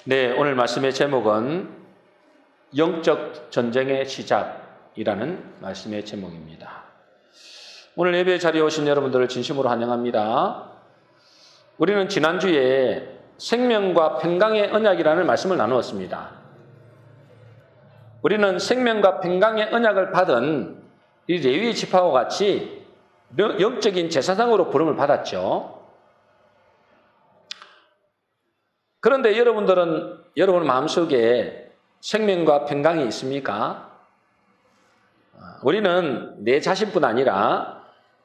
네, 오늘 말씀의 제목은 영적 전쟁의 시작이라는 말씀의 제목입니다. 오늘 예배 자리에 오신 여러분들을 진심으로 환영합니다. 우리는 지난주에 생명과 평강의 언약이라는 말씀을 나누었습니다. 우리는 생명과 평강의 언약을 받은 이 레위 지파와 같이 영적인 제사장으로 부름을 받았죠. 그런데 여러분 마음속에 생명과 평강이 있습니까? 우리는 내 자신뿐 아니라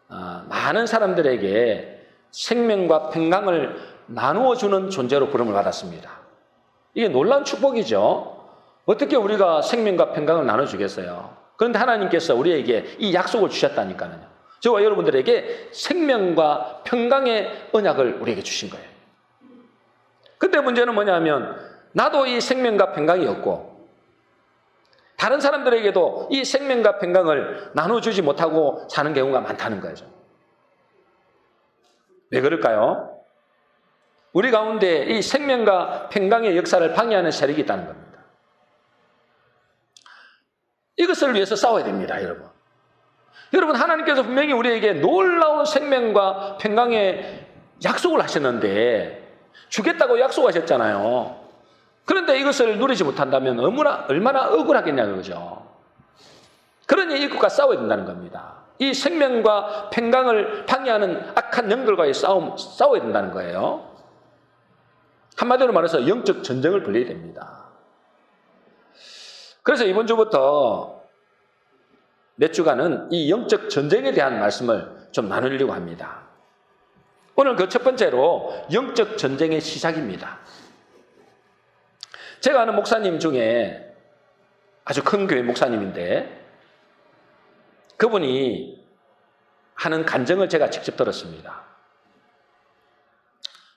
많은 사람들에게 생명과 평강을 나누어주는 존재로 부름을 받았습니다. 이게 놀라운 축복이죠. 어떻게 우리가 생명과 평강을 나눠주겠어요? 그런데 하나님께서 우리에게 이 약속을 주셨다니까요. 저와 여러분들에게 생명과 평강의 언약을 우리에게 주신 거예요. 근데 문제는 뭐냐면 나도 이 생명과 평강이 없고 다른 사람들에게도 이 생명과 평강을 나눠주지 못하고 사는 경우가 많다는 거죠. 왜 그럴까요? 우리 가운데 이 생명과 평강의 역사를 방해하는 세력이 있다는 겁니다. 이것을 위해서 싸워야 됩니다, 여러분. 여러분, 하나님께서 분명히 우리에게 놀라운 생명과 평강의 약속을 하셨는데 주겠다고 약속하셨잖아요. 그런데 이것을 누리지 못한다면 얼마나 억울하겠냐 그거죠. 그러니 이것과 싸워야 된다는 겁니다. 이 생명과 평강을 방해하는 악한 영들과의 싸워야 된다는 거예요. 한마디로 말해서 영적 전쟁을 벌여야 됩니다. 그래서 이번 주부터 몇 주간은 이 영적 전쟁에 대한 말씀을 좀 나누려고 합니다. 오늘 그 첫 번째로 영적 전쟁의 시작입니다. 제가 아는 목사님 중에 아주 큰 교회 목사님인데 그분이 하는 간증을 제가 직접 들었습니다.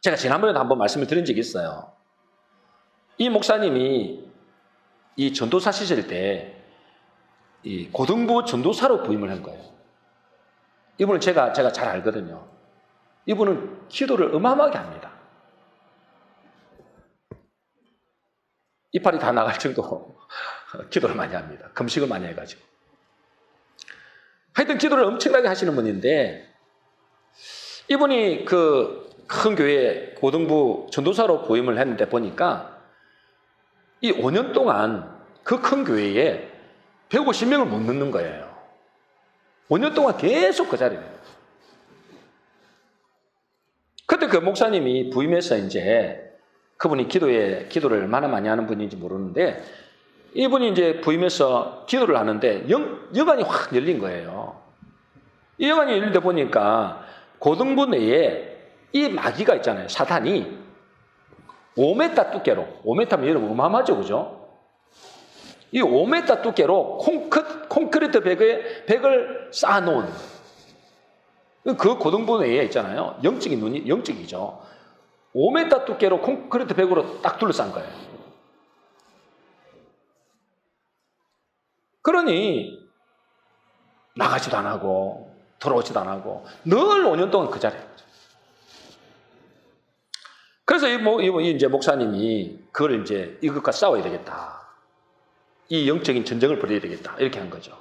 제가 지난번에도 한번 말씀을 드린 적이 있어요. 이 목사님이 이 전도사 시절 때 이 고등부 전도사로 부임을 한 거예요. 이분을 제가 잘 알거든요. 이분은 기도를 어마어마하게 합니다. 이빨이 다 나갈 정도로 기도를 많이 합니다. 금식을 많이 해가지고. 하여튼 기도를 엄청나게 하시는 분인데 이분이 그 큰 교회 고등부 전도사로 부임을 했는데 보니까 이 5년 동안 그 큰 교회에 150명을 못 넣는 거예요. 5년 동안 계속 그 자리에. 그때 그 목사님이 부임해서 이제 그분이 기도를 얼마나 많이 하는 분인지 모르는데 이분이 이제 부임해서 기도를 하는데 여관이 확 열린 거예요. 이 여관이 열리다 보니까 고등부 내에 이 마귀가 있잖아요. 사탄이 5m 두께로, 5m면 여러분 어마어마하죠, 그죠? 이 5m 두께로 콘크리트 벽을 쌓아놓은 그 고등부 내에 있잖아요. 영적인 눈이, 영적이죠. 5m 두께로 콘크리트 벽으로 딱 둘러싼 거예요. 그러니 나가지도 안 하고 들어오지도 안 하고 늘 5년 동안 그 자리에. 그래서 이제 목사님이 그걸 이제 이것과 싸워야 되겠다. 이 영적인 전쟁을 벌여야 되겠다. 이렇게 한 거죠.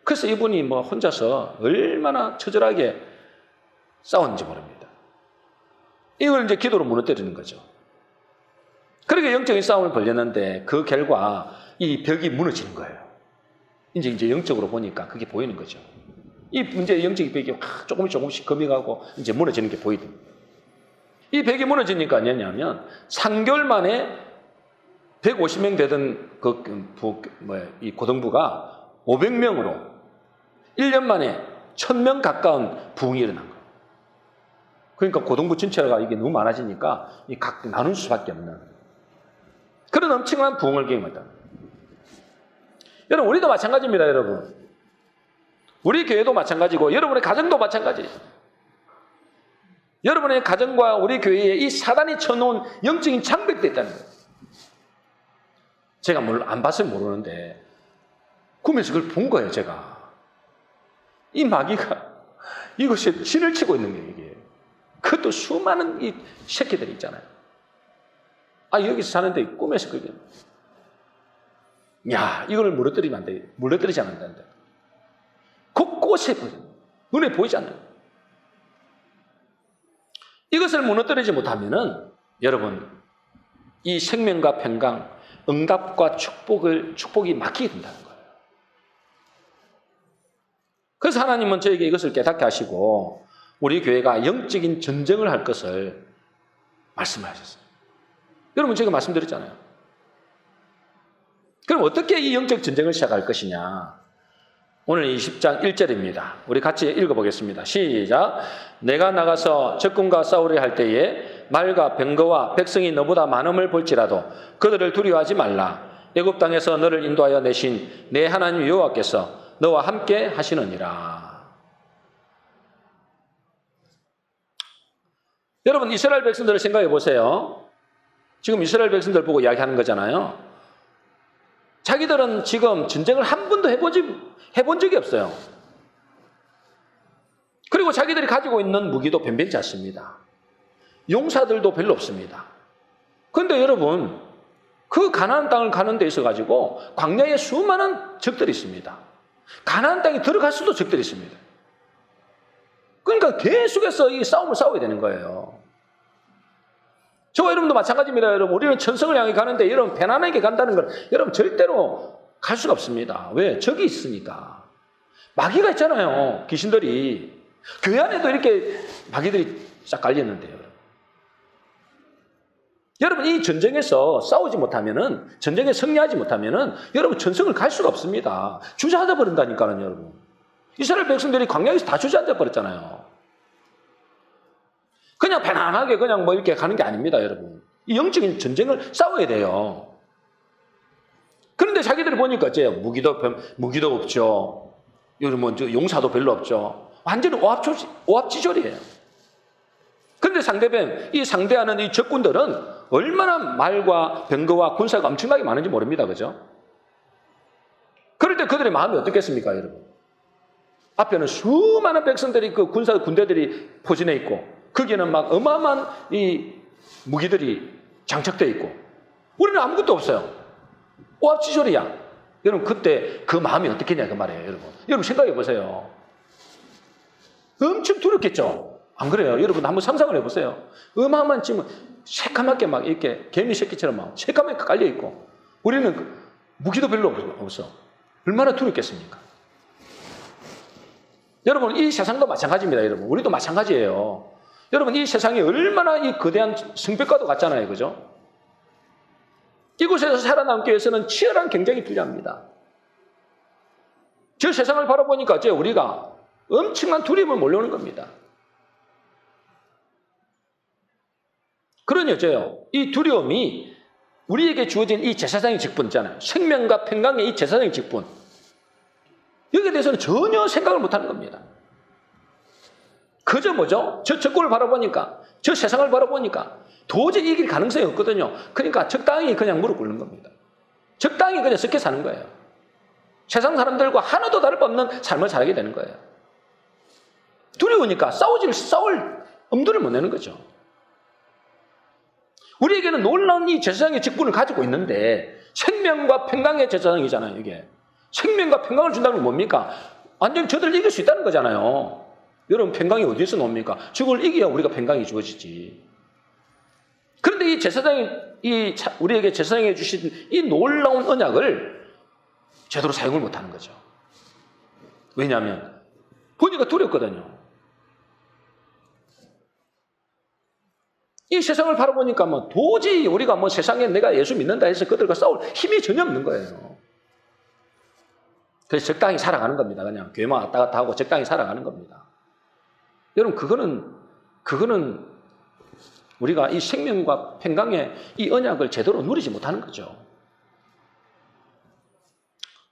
그래서 이분이 혼자서 얼마나 처절하게 싸웠는지 모릅니다. 이걸 이제 기도로 무너뜨리는 거죠. 그렇게 영적인 싸움을 벌였는데 그 결과 이 벽이 무너지는 거예요. 이제 영적으로 보니까 그게 보이는 거죠. 이 문제 영적인 벽이 조금씩 검어가고 이제 무너지는 게 보이더니 이 벽이 무너지니까 뭐냐면 3개월 만에 150명 되던 이 고등부가 500명으로 1년 만에 1000명 가까운 부흥이 일어난 거예요. 그러니까 고등부 전체가 이게 너무 많아지니까 각 나눌 수밖에 없는 그런 엄청난 부흥을 경험했다. 여러분, 우리도 마찬가지입니다, 여러분. 우리 교회도 마찬가지고 여러분의 가정도 마찬가지예요. 여러분의 가정과 우리 교회에 이 사단이 쳐놓은 영적인 장벽도 있다는 거예요. 제가 안 봤어요, 모르는데 꿈에서 그걸 본 거예요, 제가. 이 마귀가 이것이 신을 치고 있는 게 이게. 그것도 수많은 이 새끼들이 있잖아요. 여기서 사는데 꿈에서 그게. 야, 이걸 무너뜨리면 안 돼. 무너뜨리지 않는다. 곳곳에 보여. 눈에 보이지 않아요. 이것을 무너뜨리지 못하면은 여러분, 이 생명과 평강, 응답과 축복이 막히게 된다는 거예요. 그래서 하나님은 저에게 이것을 깨닫게 하시고 우리 교회가 영적인 전쟁을 할 것을 말씀하셨어요. 여러분, 제가 말씀드렸잖아요. 그럼 어떻게 이 영적 전쟁을 시작할 것이냐? 오늘 20장 1절입니다. 우리 같이 읽어보겠습니다. 시작. 내가 나가서 적군과 싸우려 할 때에 말과 병거와 백성이 너보다 많음을 볼지라도 그들을 두려워하지 말라. 애굽 땅에서 너를 인도하여 내신 내 하나님 여호와께서 너와 함께 하시느니라. 여러분, 이스라엘 백성들을 생각해 보세요. 지금 이스라엘 백성들 보고 이야기하는 거잖아요. 자기들은 지금 전쟁을 한 번도 해본 적이 없어요. 그리고 자기들이 가지고 있는 무기도 변변치 않습니다. 용사들도 별로 없습니다. 그런데 여러분, 그 가나안 땅을 가는 데 있어가지고 광야에 수많은 적들이 있습니다. 가나안 땅에 들어갈 수도 적들이 있습니다. 그러니까 계속해서 이 싸움을 싸워야 되는 거예요. 저와 여러분도 마찬가지입니다. 여러분, 우리는 천성을 향해 가는데 여러분 편안하게 간다는 건 여러분 절대로 갈 수가 없습니다. 왜? 적이 있으니까. 마귀가 있잖아요. 귀신들이. 교회 안에도 이렇게 마귀들이 싹 깔렸는데요. 여러분, 이 전쟁에서 싸우지 못하면은, 전쟁에 승리하지 못하면은 여러분 전성을 갈 수가 없습니다. 주저앉아 버린다니까요, 여러분. 이스라엘 백성들이 광야에서 다 주저앉아 버렸잖아요. 그냥 편안하게 그냥 뭐 이렇게 가는 게 아닙니다, 여러분. 이 영적인 전쟁을 싸워야 돼요. 그런데 자기들이 보니까 어째요? 무기도 없죠. 여러분, 용사도 별로 없죠. 완전히 오합지졸이에요. 그런데 상대편, 이 상대하는 이 적군들은 얼마나 말과 병거와 군사가 엄청나게 많은지 모릅니다, 그죠? 그럴 때 그들의 마음이 어떻겠습니까, 여러분? 앞에는 수많은 백성들이 그 군대들이 포진해 있고, 거기에는 막 어마어마한 이 무기들이 장착되어 있고, 우리는 아무것도 없어요. 오합지졸이야. 여러분, 그때 그 마음이 어떻겠냐, 그 말이에요, 여러분. 여러분, 생각해 보세요. 엄청 두렵겠죠? 안 그래요? 여러분, 한번 상상을 해보세요. 어마어마한 지금 새까맣게 막 이렇게 개미 새끼처럼 막 새까맣게 깔려있고, 우리는 무기도 별로 없어. 얼마나 두렵겠습니까? 여러분, 이 세상도 마찬가지입니다, 여러분. 우리도 마찬가지예요. 여러분, 이 세상이 얼마나 이 거대한 성벽과도 같잖아요, 그죠? 이곳에서 살아남기 위해서는 치열한 경쟁이 필요합니다. 저 세상을 바라보니까 우리가 엄청난 두려움을 몰려오는 겁니다. 그러니 어째요? 이 두려움이 우리에게 주어진 이 제사장의 직분 있잖아요. 생명과 평강의 이 제사장의 직분. 여기에 대해서는 전혀 생각을 못하는 겁니다. 그저 뭐죠? 저 적군을 바라보니까, 저 세상을 바라보니까 도저히 이길 가능성이 없거든요. 그러니까 적당히 그냥 무릎 꿇는 겁니다. 적당히 그냥 섞여 사는 거예요. 세상 사람들과 하나도 다를 바 없는 삶을 살게 되는 거예요. 두려우니까 싸울 엄두를 못 내는 거죠. 우리에게는 놀라운 이 제사장의 직분을 가지고 있는데 생명과 평강의 제사장이잖아요, 이게. 생명과 평강을 준다는 건 뭡니까? 완전히 저들을 이길 수 있다는 거잖아요. 여러분, 평강이 어디에서 나옵니까? 저걸 이겨야 우리가 평강이 주어지지. 그런데 이 제사장이, 우리에게 제사장이 주신 이 놀라운 언약을 제대로 사용을 못 하는 거죠. 왜냐하면, 보니까 두렵거든요. 이 세상을 바라보니까 뭐 도저히 우리가 뭐 세상에 내가 예수 믿는다 해서 그들과 싸울 힘이 전혀 없는 거예요. 그래서 적당히 살아가는 겁니다. 그냥 교회만 왔다 갔다 하고 적당히 살아가는 겁니다. 여러분, 그거는 우리가 이 생명과 평강의 이 언약을 제대로 누리지 못하는 거죠.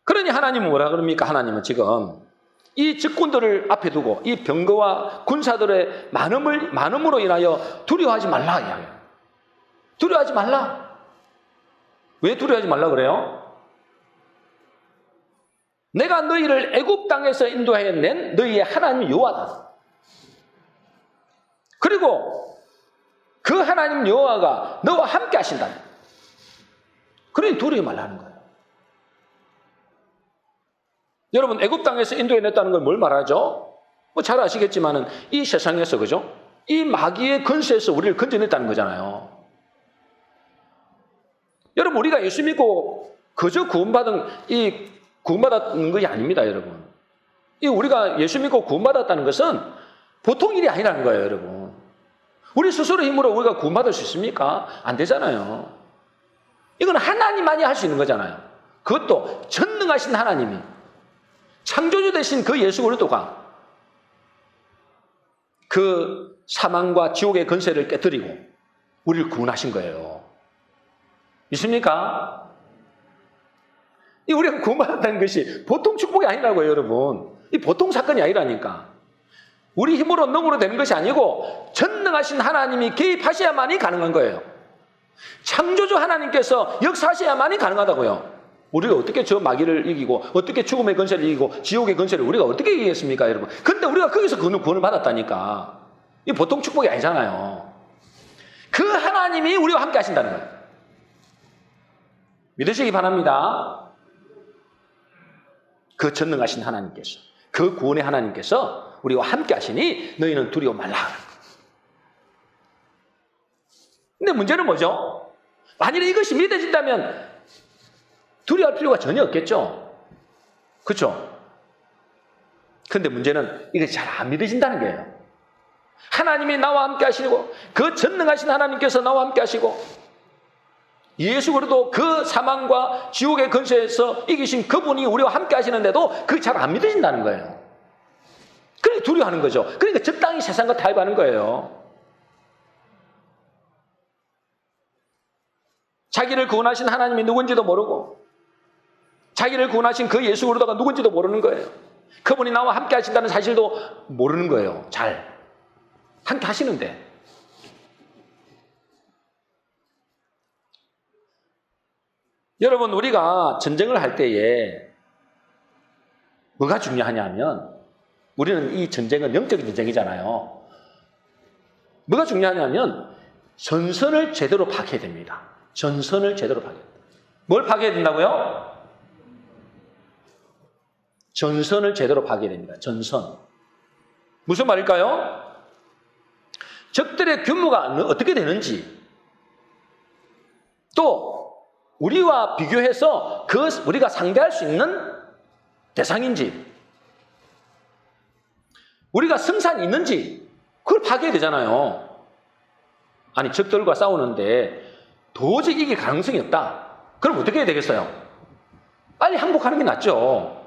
그러니 하나님은 뭐라 그럽니까? 하나님은 지금 이 적군들을 앞에 두고 이 병거와 군사들의 많음으로 인하여 두려워하지 말라 이야기해요. 두려워하지 말라. 왜 두려워하지 말라 그래요? 내가 너희를 애굽 땅에서 인도해 낸 너희의 하나님 여호와다. 그리고 그 하나님 여호와가 너와 함께 하신다. 그러니 두려워 말라는 거예요. 여러분, 애굽 땅에서 인도해냈다는 걸 뭘 말하죠? 뭐 잘 아시겠지만은 이 세상에서, 그죠? 이 마귀의 권세에서 우리를 건져냈다는 거잖아요. 여러분, 우리가 예수 믿고 그저 구원받았는 것이 아닙니다, 여러분. 이 우리가 예수 믿고 구원받았다는 것은 보통 일이 아니라는 거예요, 여러분. 우리 스스로 힘으로 우리가 구원받을 수 있습니까? 안 되잖아요. 이건 하나님만이 할 수 있는 거잖아요. 그것도 전능하신 하나님이, 창조주 되신 그 예수 그리스도가 그 사망과 지옥의 권세를 깨뜨리고 우리를 구원하신 거예요. 믿습니까? 이 우리가 구원받았다는 것이 보통 축복이 아니라고요, 여러분. 이 보통 사건이 아니라니까. 우리 힘으로 능으로 되는 것이 아니고 전능하신 하나님이 개입하셔야만이 가능한 거예요. 창조주 하나님께서 역사하셔야만이 가능하다고요. 우리가 어떻게 저 마귀를 이기고, 어떻게 죽음의 권세를 이기고, 지옥의 권세를 우리가 어떻게 이기겠습니까, 여러분? 근데 우리가 거기서 구원을 받았다니까. 이 보통 축복이 아니잖아요. 그 하나님이 우리와 함께 하신다는 거예요. 믿으시기 바랍니다. 그 전능하신 하나님께서, 그 구원의 하나님께서 우리와 함께 하시니 너희는 두려워 말라. 근데 문제는 뭐죠? 만일에 이것이 믿어진다면 두려워할 필요가 전혀 없겠죠? 그렇죠? 근데 문제는 이게 잘 안 믿어진다는 거예요. 하나님이 나와 함께 하시고, 그 전능하신 하나님께서 나와 함께 하시고, 예수 그리스도 그 사망과 지옥의 권세에서 이기신 그분이 우리와 함께 하시는데도 그게 잘 안 믿어진다는 거예요. 그러니까 두려워하는 거죠. 그러니까 적당히 세상과 타협하는 거예요. 자기를 구원하신 하나님이 누군지도 모르고, 자기를 구원하신 그 예수 그리스도가 누군지도 모르는 거예요. 그분이 나와 함께 하신다는 사실도 모르는 거예요. 잘 함께 하시는데. 여러분, 우리가 전쟁을 할 때에 뭐가 중요하냐면, 우리는 이 전쟁은 영적인 전쟁이잖아요. 뭐가 중요하냐면 전선을 제대로 파괴해야 됩니다. 전선을 제대로 파괴해야 됩니다. 뭘 파괴해야 된다고요? 전선을 제대로 파괴해야 됩니다. 전선. 무슨 말일까요? 적들의 규모가 어떻게 되는지, 또 우리와 비교해서 우리가 상대할 수 있는 대상인지, 우리가 승산이 있는지, 그걸 파괴해야 되잖아요. 아니, 적들과 싸우는데 도저히 이길 가능성이 없다. 그럼 어떻게 해야 되겠어요? 빨리 항복하는 게 낫죠.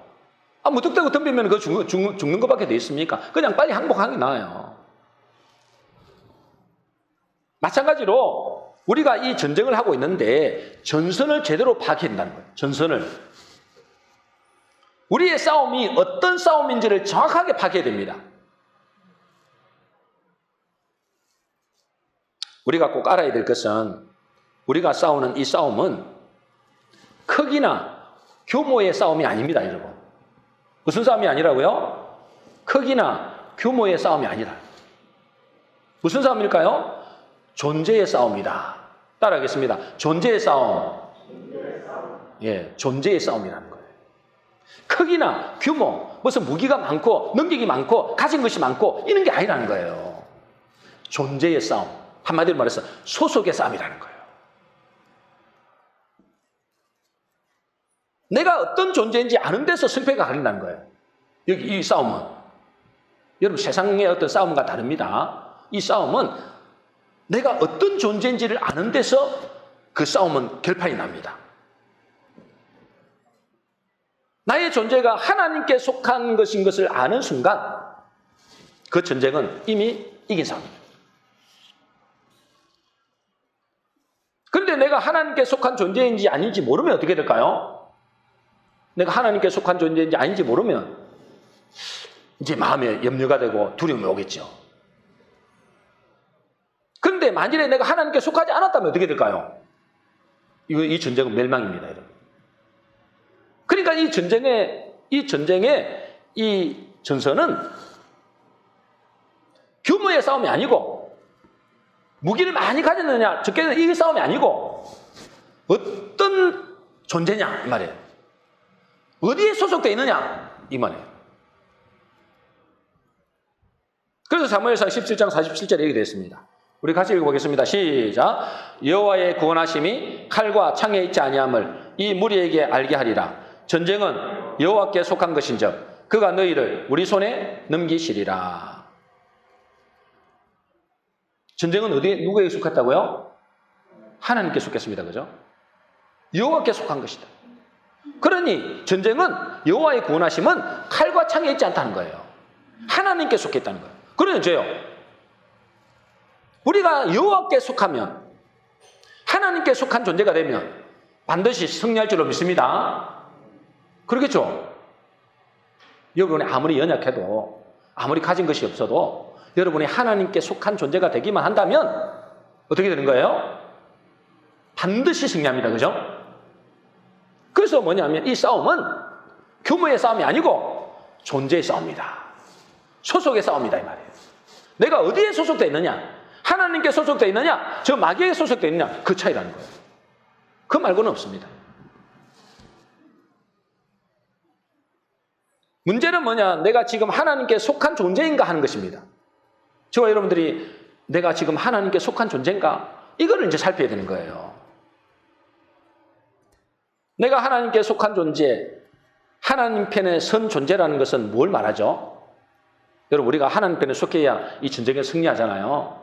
무턱대고 덤비면 그 죽는 것밖에 돼 있습니까? 그냥 빨리 항복하는 게 나아요. 마찬가지로 우리가 이 전쟁을 하고 있는데 전선을 제대로 파악해야 된다는 거예요. 전선을. 우리의 싸움이 어떤 싸움인지를 정확하게 파악해야 됩니다. 우리가 꼭 알아야 될 것은, 우리가 싸우는 이 싸움은 크기나 규모의 싸움이 아닙니다, 여러분. 무슨 싸움이 아니라고요? 크기나 규모의 싸움이 아니라. 무슨 싸움일까요? 존재의 싸움이다. 따라하겠습니다. 존재의 싸움. 예, 존재의 싸움이라는 거예요. 크기나 규모, 무슨 무기가 많고 능력이 많고 가진 것이 많고 이런 게 아니라는 거예요. 존재의 싸움. 한마디로 말해서 소속의 싸움이라는 거예요. 내가 어떤 존재인지 아는 데서 승패가 가린다는 거예요. 여기 이 싸움은. 여러분, 세상의 어떤 싸움과 다릅니다. 이 싸움은 내가 어떤 존재인지를 아는 데서 그 싸움은 결판이 납니다. 나의 존재가 하나님께 속한 것인 것을 아는 순간 그 전쟁은 이미 이긴 싸움입니다. 그런데 내가 하나님께 속한 존재인지 아닌지 모르면 어떻게 될까요? 내가 하나님께 속한 존재인지 아닌지 모르면 이제 마음에 염려가 되고 두려움이 오겠죠. 그런데 만일에 내가 하나님께 속하지 않았다면 어떻게 될까요? 이 전쟁은 멸망입니다, 여러분. 그러니까 이 전쟁의 이 전선은 규모의 싸움이 아니고, 무기를 많이 가졌느냐 적게 이 싸움이 아니고, 어떤 어떤 존재냐 이 말이에요. 어디에 소속되어 있느냐 이 말이에요. 그래서 사무엘상 17장 47절에 이렇게 되어 있습니다. 우리 같이 읽어보겠습니다. 시작. 여호와의 구원하심이 칼과 창에 있지 아니함을 이 무리에게 알게 하리라. 전쟁은 여호와께 속한 것인즉 그가 너희를 우리 손에 넘기시리라. 전쟁은 어디에 누구에게 속했다고요? 하나님께 속했습니다. 그죠? 여호와께 속한 것이다. 그러니 전쟁은 여호와의 구원하심은 칼과 창에 있지 않다는 거예요. 하나님께 속했다는 거예요. 그러니 저요. 우리가 여호와께 속하면 하나님께 속한 존재가 되면 반드시 승리할 줄로 믿습니다. 그러겠죠? 여러분이 아무리 연약해도 아무리 가진 것이 없어도 여러분이 하나님께 속한 존재가 되기만 한다면 어떻게 되는 거예요? 반드시 승리합니다. 그죠? 그래서 뭐냐면 이 싸움은 규모의 싸움이 아니고 존재의 싸움이다. 소속의 싸움이다 이 말이에요. 내가 어디에 소속되어 있느냐? 하나님께 소속되어 있느냐? 저 마귀에게 소속되어 있느냐? 그 차이라는 거예요. 그 말고는 없습니다. 문제는 뭐냐? 내가 지금 하나님께 속한 존재인가 하는 것입니다. 저와 여러분들이 내가 지금 하나님께 속한 존재인가? 이거를 이제 살펴야 되는 거예요. 내가 하나님께 속한 존재, 하나님 편에 선 존재라는 것은 뭘 말하죠? 여러분, 우리가 하나님 편에 속해야 이 전쟁에 승리하잖아요.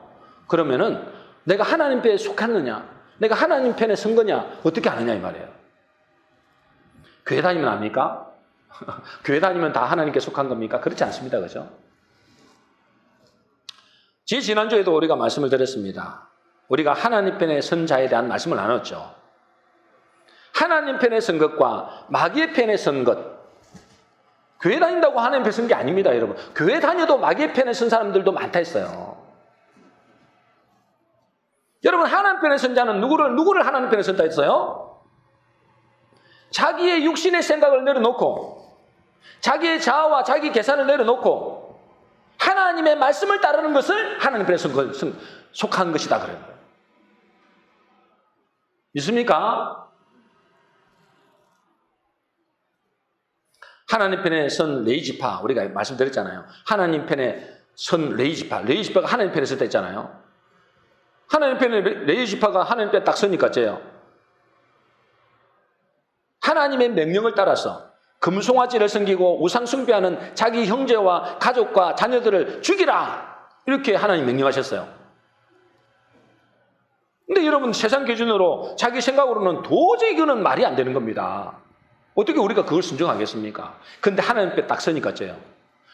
그러면은 내가 하나님 편에 속했느냐, 내가 하나님 편에 선 거냐, 어떻게 아느냐 이 말이에요. 교회 다니면 압니까? 교회 다니면 다 하나님께 속한 겁니까? 그렇지 않습니다. 그죠? 지난주에도 우리가 말씀을 드렸습니다. 우리가 하나님 편에 선 자에 대한 말씀을 나눴죠. 하나님 편에 선 것과 마귀의 편에 선 것. 교회 다닌다고 하나님 편에 선 게 아닙니다, 여러분. 교회 다녀도 마귀의 편에 선 사람들도 많다 했어요. 여러분, 하나님 편에 선 자는 누구를 하나님 편에 선다 했어요? 자기의 육신의 생각을 내려놓고 자기의 자아와 자기 계산을 내려놓고 하나님의 말씀을 따르는 것을 하나님 편에 속한 것이다 그래요. 믿습니까? 하나님 편에 선 레이지파, 우리가 말씀드렸잖아요. 하나님 편에 선 레이지파가 하나님 편에 섰다 했잖아요. 하나님 편에 레이지파가 하나님 편에 딱 서니까 째요. 하나님의 명령을 따라서 금송아지를 섬기고 우상 숭배하는 자기 형제와 가족과 자녀들을 죽이라! 이렇게 하나님 명령하셨어요. 근데 여러분, 세상 기준으로 자기 생각으로는 도저히 그는 말이 안 되는 겁니다. 어떻게 우리가 그걸 순종하겠습니까? 근데 하나님 앞에 딱 서니까 째요.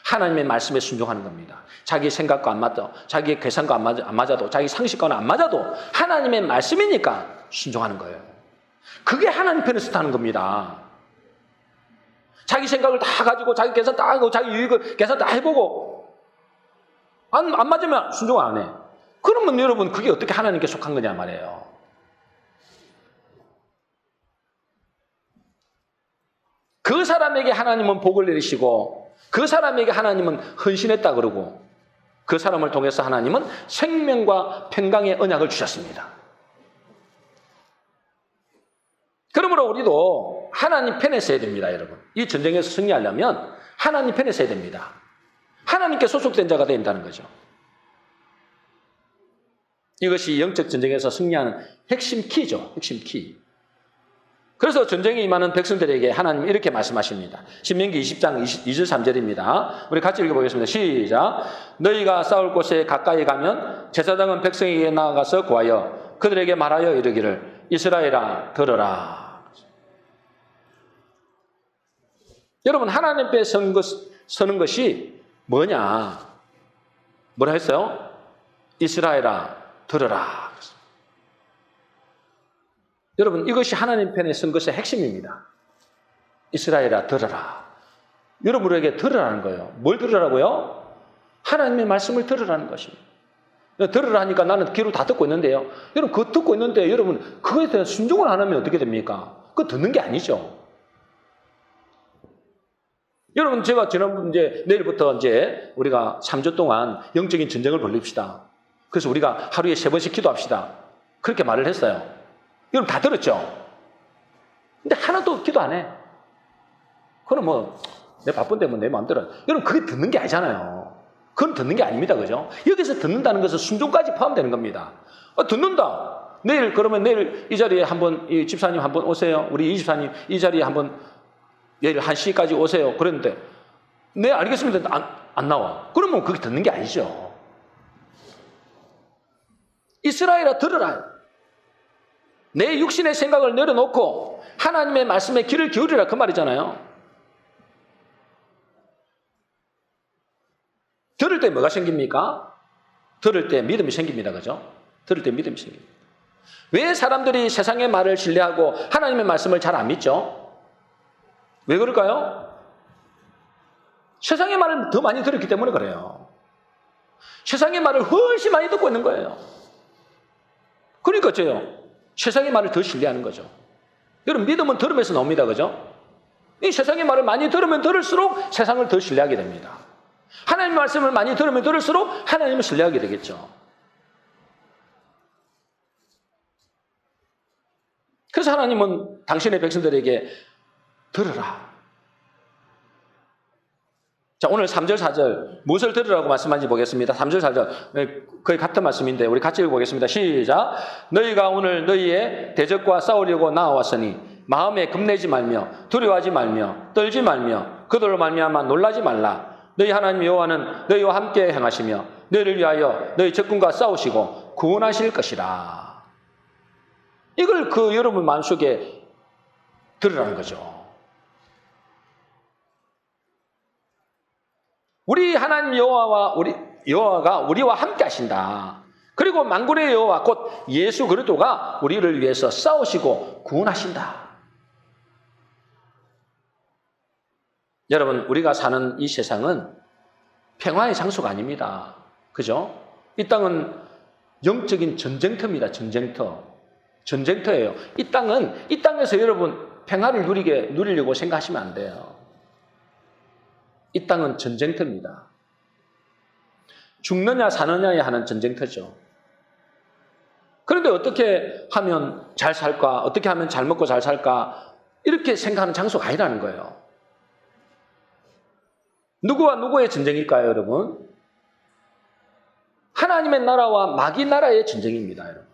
하나님의 말씀에 순종하는 겁니다. 자기 생각과 안 맞아도, 자기 계산과 안 맞아도, 자기 상식과는 안 맞아도 하나님의 말씀이니까 순종하는 거예요. 그게 하나님 편에 서다는 겁니다. 자기 생각을 다 가지고 자기 계산 다 하고 자기 유익을 계산 다 해보고 안 맞으면 순종 안 해. 그러면 여러분 그게 어떻게 하나님께 속한 거냐 말이에요. 그 사람에게 하나님은 복을 내리시고 그 사람에게 하나님은 헌신했다 그러고 그 사람을 통해서 하나님은 생명과 평강의 언약을 주셨습니다. 그러므로 우리도 하나님 편에 서야 됩니다, 여러분. 이 전쟁에서 승리하려면 하나님 편에 서야 됩니다. 하나님께 소속된 자가 된다는 거죠. 이것이 영적 전쟁에서 승리하는 핵심 키죠. 핵심 키. 그래서 전쟁에 임하는 백성들에게 하나님 이렇게 말씀하십니다. 신명기 20장 2절 3절입니다. 우리 같이 읽어보겠습니다. 시작. 너희가 싸울 곳에 가까이 가면 제사장은 백성에게 나아가서 구하여 그들에게 말하여 이르기를 이스라엘아 들어라. 여러분, 하나님 앞에 서는 것이 뭐냐? 뭐라 했어요? 이스라엘아 들어라. 여러분, 이것이 하나님 편에 선 것의 핵심입니다. 이스라엘아 들어라. 여러분에게 들으라는 거예요. 뭘 들으라고요? 하나님의 말씀을 들으라는 것입니다. 들으라 하니까 나는 귀로 다 듣고 있는데요. 여러분, 그거 듣고 있는데 여러분 그거에 대한 순종을 안 하면 어떻게 됩니까? 그거 듣는 게 아니죠. 여러분, 제가 내일부터 우리가 3주 동안 영적인 전쟁을 벌립시다. 그래서 우리가 하루에 3번씩 기도합시다. 그렇게 말을 했어요. 여러분 다 들었죠? 근데 하나도 기도 안 해. 그건 뭐, 내 바쁜데 뭐 내 마음대로. 여러분, 그게 듣는 게 아니잖아요. 그건 듣는 게 아닙니다. 그죠? 여기서 듣는다는 것은 순종까지 포함되는 겁니다. 듣는다. 그러면 내일 이 자리에 이 집사님 한번 오세요. 우리 이 집사님 이 자리에 내일 1시까지 오세요. 그랬는데, 네, 알겠습니다. 안 나와. 그러면 그게 듣는 게 아니죠. 이스라엘아, 들으라. 내 육신의 생각을 내려놓고 하나님의 말씀에 귀를 기울이라. 그 말이잖아요. 들을 때 뭐가 생깁니까? 들을 때 믿음이 생깁니다. 그죠? 들을 때 믿음이 생깁니다. 왜 사람들이 세상의 말을 신뢰하고 하나님의 말씀을 잘 안 믿죠? 왜 그럴까요? 세상의 말을 더 많이 들었기 때문에 그래요. 세상의 말을 훨씬 많이 듣고 있는 거예요. 그러니까 어째요? 세상의 말을 더 신뢰하는 거죠. 여러분, 믿음은 들음에서 나옵니다. 그죠? 이 세상의 말을 많이 들으면 들을수록 세상을 더 신뢰하게 됩니다. 하나님의 말씀을 많이 들으면 들을수록 하나님을 신뢰하게 되겠죠. 그래서 하나님은 당신의 백성들에게 들으라. 자, 오늘 3절, 4절 무엇을 들으라고 말씀하는지 보겠습니다. 3절, 4절 거의 같은 말씀인데 우리 같이 읽어보겠습니다. 시작. 너희가 오늘 너희의 대적과 싸우려고 나와왔으니 마음에 겁내지 말며 두려워하지 말며 떨지 말며 그들로 말미암아 놀라지 말라. 너희 하나님 여호와는 너희와 함께 행하시며 너희를 위하여 너희 적군과 싸우시고 구원하실 것이라. 이걸 여러분 마음속에 들으라는 거죠. 우리 하나님 여호와가 우리와 함께 하신다. 그리고 만군의 여호와 곧 예수 그리스도가 우리를 위해서 싸우시고 구원하신다. 여러분, 우리가 사는 이 세상은 평화의 장소가 아닙니다. 그죠? 이 땅은 영적인 전쟁터입니다. 전쟁터예요. 이 땅에서 여러분 평화를 누리려고 생각하시면 안 돼요. 이 땅은 전쟁터입니다. 죽느냐 사느냐에 하는 전쟁터죠. 그런데 어떻게 하면 잘 살까? 어떻게 하면 잘 먹고 잘 살까? 이렇게 생각하는 장소가 아니라는 거예요. 누구와 누구의 전쟁일까요, 여러분? 하나님의 나라와 마귀 나라의 전쟁입니다, 여러분.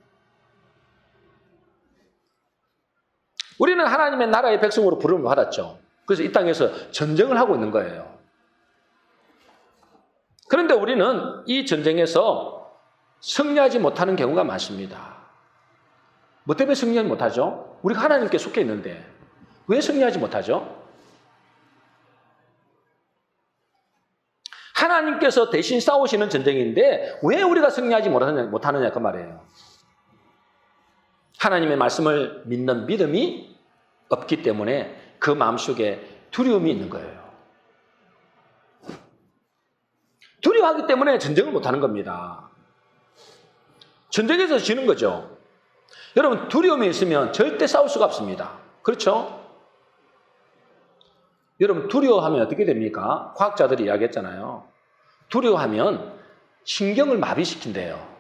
우리는 하나님의 나라의 백성으로 부름을 받았죠. 그래서 이 땅에서 전쟁을 하고 있는 거예요. 그런데 우리는 이 전쟁에서 승리하지 못하는 경우가 많습니다. 뭐 때문에 승리하지 못하죠? 우리가 하나님께 속해 있는데 왜 승리하지 못하죠? 하나님께서 대신 싸우시는 전쟁인데 왜 우리가 승리하지 못하느냐 그 말이에요. 하나님의 말씀을 믿는 믿음이 없기 때문에 그 마음속에 두려움이 있는 거예요. 두려워하기 때문에 전쟁을 못하는 겁니다. 전쟁에서 지는 거죠. 여러분, 두려움이 있으면 절대 싸울 수가 없습니다. 그렇죠? 여러분, 두려워하면 어떻게 됩니까? 과학자들이 이야기했잖아요. 두려워하면 신경을 마비시킨대요.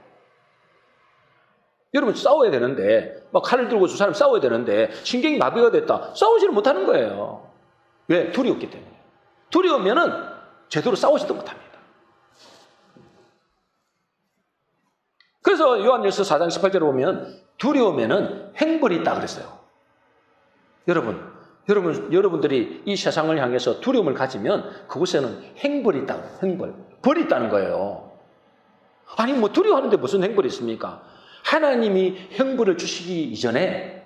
여러분, 싸워야 되는데, 막 칼을 들고 두 사람 싸워야 되는데, 신경이 마비가 됐다. 싸우지를 못하는 거예요. 왜? 두려웠기 때문에. 두려우면은 제대로 싸우지도 못합니다. 그래서 요한일서 4장 18절에 보면, 두려우면은 행벌이 있다 그랬어요. 여러분들이 이 세상을 향해서 두려움을 가지면 그곳에는 행벌이 있다고 해요. 행벌. 벌이 있다는 거예요. 아니, 뭐 두려워하는데 무슨 행벌이 있습니까? 하나님이 형벌을 주시기 이전에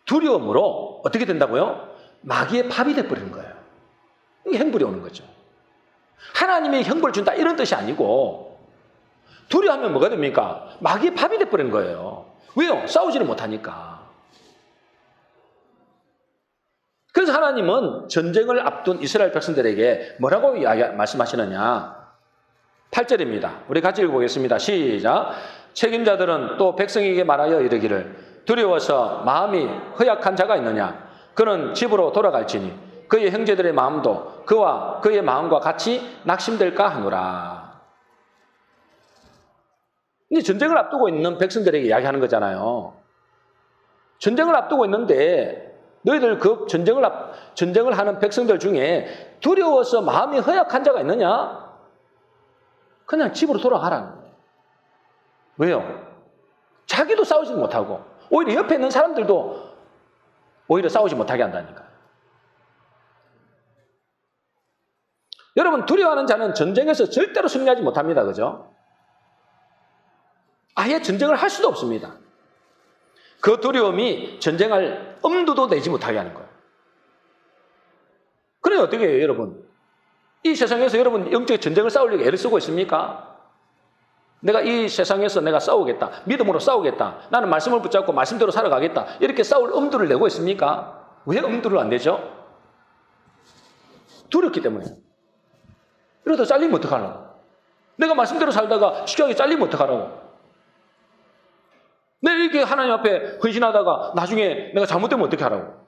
두려움으로 어떻게 된다고요? 마귀의 밥이 돼버리는 거예요. 이게 행벌이 오는 거죠. 하나님이 형벌을 준다 이런 뜻이 아니고 두려워하면 뭐가 됩니까? 마귀의 밥이 돼버리는 거예요. 왜요? 싸우지를 못하니까. 그래서 하나님은 전쟁을 앞둔 이스라엘 백성들에게 뭐라고 말씀하시느냐? 8절입니다. 우리 같이 읽어보겠습니다. 시작. 책임자들은 또 백성에게 말하여 이르기를 두려워서 마음이 허약한 자가 있느냐? 그는 집으로 돌아갈지니 그의 형제들의 마음도 그와 그의 마음과 같이 낙심될까 하노라. 이제 전쟁을 앞두고 있는 백성들에게 이야기하는 거잖아요. 전쟁을 앞두고 있는데 너희들 그 전쟁을 하는 백성들 중에 두려워서 마음이 허약한 자가 있느냐? 그냥 집으로 돌아가라는 거예요. 왜요? 자기도 싸우지 못하고 오히려 옆에 있는 사람들도 오히려 싸우지 못하게 한다니까요. 여러분, 두려워하는 자는 전쟁에서 절대로 승리하지 못합니다. 그죠? 아예 전쟁을 할 수도 없습니다. 그 두려움이 전쟁할 엄두도 내지 못하게 하는 거예요. 그래 어떻게 해요, 여러분? 이 세상에서 여러분 영적 전쟁을 싸우려고 애를 쓰고 있습니까? 내가 이 세상에서 내가 싸우겠다. 믿음으로 싸우겠다. 나는 말씀을 붙잡고 말씀대로 살아가겠다. 이렇게 싸울 엄두를 내고 있습니까? 왜 엄두를 안 내죠? 두렵기 때문에. 이러다 잘리면 어떡하려고? 내가 말씀대로 살다가 시켜하게 잘리면 어떡하라고? 내가 이렇게 하나님 앞에 헌신하다가 나중에 내가 잘못되면 어떻게 하라고?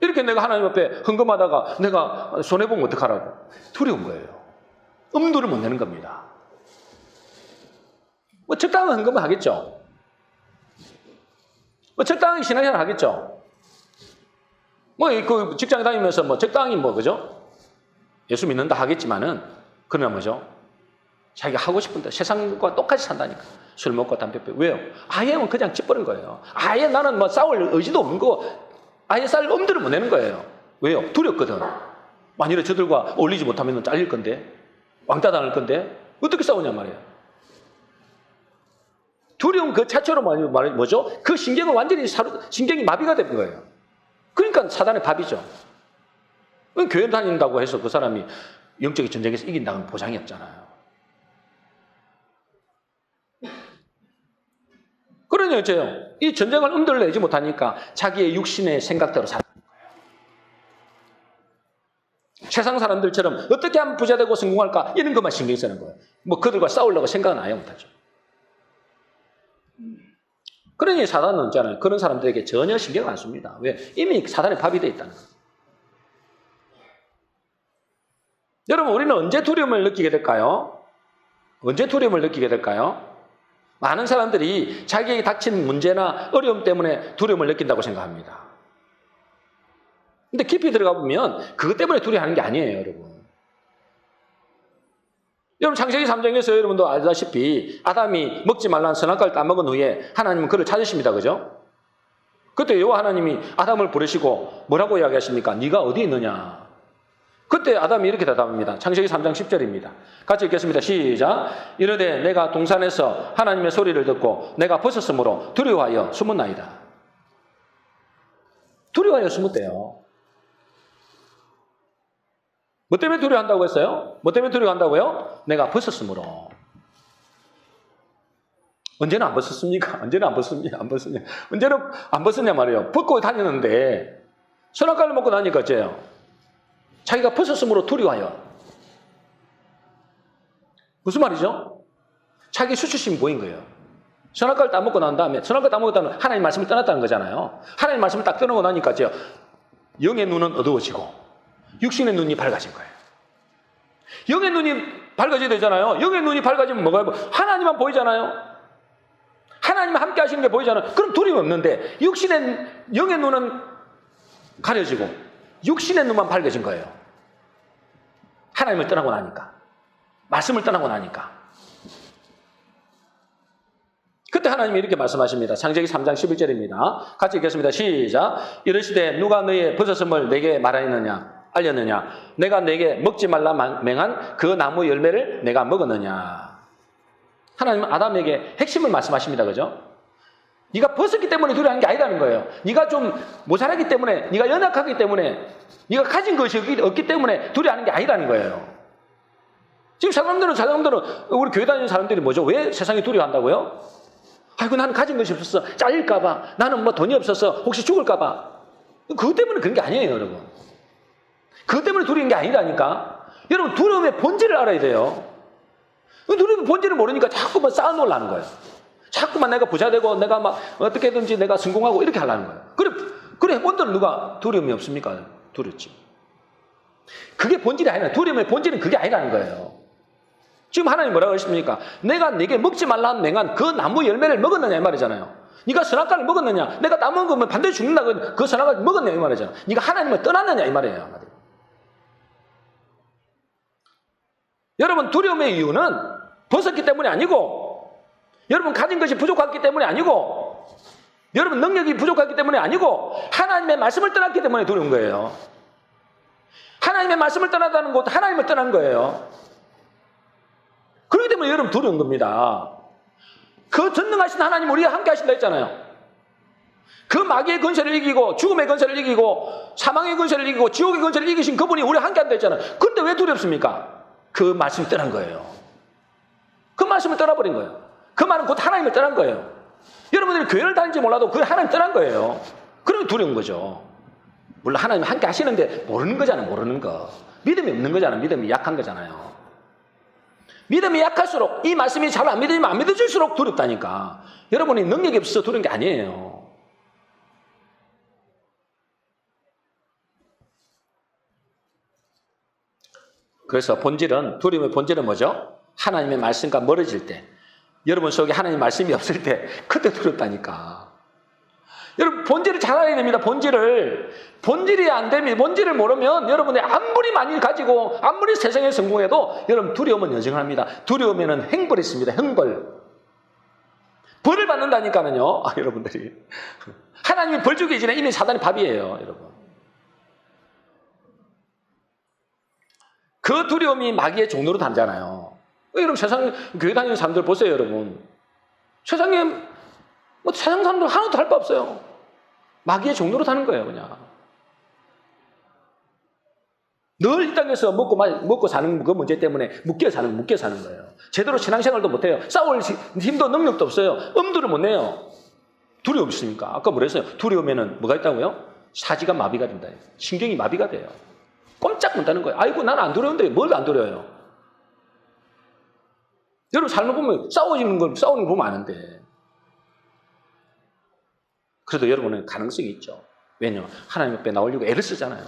이렇게 내가 하나님 앞에 헌금하다가 내가 손해보면 어떡하라고? 두려운 거예요. 엄두를 못 내는 겁니다. 뭐 적당한 헌금을 하겠죠. 뭐 적당히 신앙생활 하겠죠. 뭐 그 직장에 다니면서 뭐 적당히 뭐 그죠? 예수 믿는다 하겠지만은 그러나 뭐죠? 자기가 하고 싶은데 세상과 똑같이 산다니까. 술 먹고 담배 피우고. 왜요? 아예 그냥 찌버린 거예요. 아예 나는 뭐 싸울 의지도 없는 거, 아예 싸울 엄두를 못 내는 거예요. 왜요? 두렵거든. 만일에 저들과 어울리지 못하면 잘릴 건데, 왕따 당할 건데, 어떻게 싸우냐 말이에요. 두려움 그 자체로 뭐죠? 그 신경은 완전히 신경이 마비가 되는 거예요. 그러니까 사단의 밥이죠. 교회 다닌다고 해서 그 사람이 영적인 전쟁에서 이긴다는 보장이 없잖아요. 그러니 어째요? 이 전쟁을 엄두를 내지 못하니까 자기의 육신의 생각대로 사는 거예요. 세상 사람들처럼 어떻게 하면 부자 되고 성공할까? 이런 것만 신경 쓰는 거예요. 뭐 그들과 싸우려고 생각은 아예 못하죠. 그러니 사단은 있잖아요. 그런 사람들에게 전혀 신경 안 씁니다. 왜? 이미 사단의 밥이 되어 있다는 거예요. 여러분, 우리는 언제 두려움을 느끼게 될까요? 언제 두려움을 느끼게 될까요? 많은 사람들이 자기에게 닥친 문제나 어려움 때문에 두려움을 느낀다고 생각합니다. 근데 깊이 들어가 보면 그것 때문에 두려워하는 게 아니에요, 여러분. 여러분, 창세기 3장에서 여러분도 알다시피 아담이 먹지 말라는 선악과를 따먹은 후에 하나님은 그를 찾으십니다. 그죠? 그때 여호와 하나님이 아담을 부르시고 뭐라고 이야기하십니까? 네가 어디 있느냐? 그때 아담이 이렇게 대답합니다. 창세기 3장 10절입니다. 같이 읽겠습니다. 시작. 이르되 내가 동산에서 하나님의 소리를 듣고 내가 벗었으므로 두려워하여 숨었나이다. 두려워하여 숨었대요. 뭐 때문에 두려워한다고 했어요? 뭐 때문에 두려워한다고요? 내가 벗었으므로. 언제는 안 벗었습니까? 언제는 안 벗습니까? 안 벗었냐? 언제는 안 벗었냐 말이에요. 벗고 다녔는데 선악과를 먹고 나니까 어째요? 자기가 벗었으므로 두려워하여. 무슨 말이죠? 자기 수치심이 보인 거예요. 선악과를 따먹고 난 다음에, 선악과를 따먹었다는 하나님 말씀을 떠났다는 거잖아요. 하나님 말씀을 딱 떠나고 나니까 영의 눈은 어두워지고 육신의 눈이 밝아진 거예요. 영의 눈이 밝아져야 되잖아요. 영의 눈이 밝아지면 뭐가 하나님만 보이잖아요. 하나님 함께 하시는 게 보이잖아요. 그럼 두려움이 없는데 영의 눈은 가려지고 육신의 눈만 밝아진 거예요. 하나님을 떠나고 나니까. 말씀을 떠나고 나니까. 그때 하나님이 이렇게 말씀하십니다. 창세기 3장 11절입니다. 같이 읽겠습니다. 시작. 이르시되 누가 너의 벗었음을 내게 말하였느냐? 알렸느냐? 내가 내게 먹지 말라 맹한 그 나무 열매를 내가 먹었느냐? 하나님은 아담에게 핵심을 말씀하십니다. 그죠? 네가 벗었기 때문에 두려워하는 게 아니라는 거예요. 네가 좀 모자라기 때문에, 네가 연약하기 때문에, 네가 가진 것이 없기 때문에 두려워하는 게 아니라는 거예요. 지금 사람들은 우리 교회 다니는 사람들이 뭐죠? 왜 세상에 두려워한다고요? 아이고 나는 가진 것이 없어서 잘릴까 봐. 나는 뭐 돈이 없어서 혹시 죽을까 봐. 그것 때문에 그런 게 아니에요, 여러분. 그것 때문에 두려운 게 아니라니까. 여러분, 두려움의 본질을 알아야 돼요. 두려움의 본질을 모르니까 자꾸만 쌓아놓으려는 거예요. 자꾸만 내가 부자 되고 내가 막 어떻게든지 내가 성공하고 이렇게 하려는 거예요. 그래 본들은 누가 두려움이 없습니까? 두렵지. 그게 본질이 아니라, 두려움의 본질은 그게 아니라는 거예요. 지금 하나님 뭐라고 하십니까? 내가 네게 먹지 말라 한 맹한 그 나무 열매를 먹었느냐 이 말이잖아요. 네가 선악과를 먹었느냐? 내가 따 먹으면 반드시 죽는다. 그 선악과를 먹었냐 이 말이잖아요. 네가 하나님을 떠났느냐 이 말이에요. 여러분 두려움의 이유는 벗었기 때문이 아니고, 여러분 가진 것이 부족했기 때문이 아니고, 여러분 능력이 부족했기 때문이 아니고, 하나님의 말씀을 떠났기 때문에 두려운 거예요. 하나님의 말씀을 떠났다는 것도 하나님을 떠난 거예요. 그렇기 때문에 여러분 두려운 겁니다. 그 전능하신 하나님 우리와 함께 하신다 했잖아요. 그 마귀의 권세를 이기고 죽음의 권세를 이기고 사망의 권세를 이기고 지옥의 권세를 이기신 그분이 우리와 함께 한다 했잖아요. 그런데 왜 두렵습니까? 그 말씀을 떠난 거예요. 그 말씀을 떠나버린 거예요. 그 말은 곧 하나님을 떠난 거예요. 여러분들이 교회를 다니지 몰라도 그 하나님 떠난 거예요. 그러면 두려운 거죠. 물론 하나님 함께 하시는데 모르는 거잖아요. 모르는 거. 믿음이 없는 거잖아요. 믿음이 약한 거잖아요. 믿음이 약할수록 이 말씀이 잘 안 믿어지면 안 믿어질수록 두렵다니까. 여러분이 능력이 없어서 두려운 게 아니에요. 그래서 본질은, 두려움의 본질은 뭐죠? 하나님의 말씀과 멀어질 때, 여러분 속에 하나님의 말씀이 없을 때 그때 두렵다니까. 여러분 본질을 잘 알아야 됩니다. 본질이 안 되면, 본질을 모르면 여러분이 아무리 많이 가지고 아무리 세상에 성공해도 여러분 두려움은 여전합니다. 두려움에는 행벌이 있습니다. 행벌. 벌을 받는다니까는요. 여러분들이 하나님이 벌 주기 전에 이미 사단이 밥이에요. 여러분. 그 두려움이 마귀의 종로로 다니잖아요. 여러분 세상 교회 다니는 사람들 보세요. 여러분 세상에 세상 사람들 하나도 할 바 없어요. 마귀의 종로로 사는 거예요, 그냥. 늘 이 땅에서 먹고 사는 그 문제 때문에 묶여 사는 거예요. 제대로 신앙생활도 못해요. 싸울 힘도 능력도 없어요. 엄두를 못 내요. 두려움 있으니까. 아까 뭐랬어요? 두려움에는 뭐가 있다고요? 사지가 마비가 된다. 신경이 마비가 돼요. 꼼짝 못하는 거예요. 아이고, 나는 안 두려운데 뭘 안 두려워요? 여러분 삶을 보면 싸우는 거 보면 아는데. 그래도 여러분은 가능성이 있죠. 왜냐하면 하나님 앞에 나오려고 애를 쓰잖아요.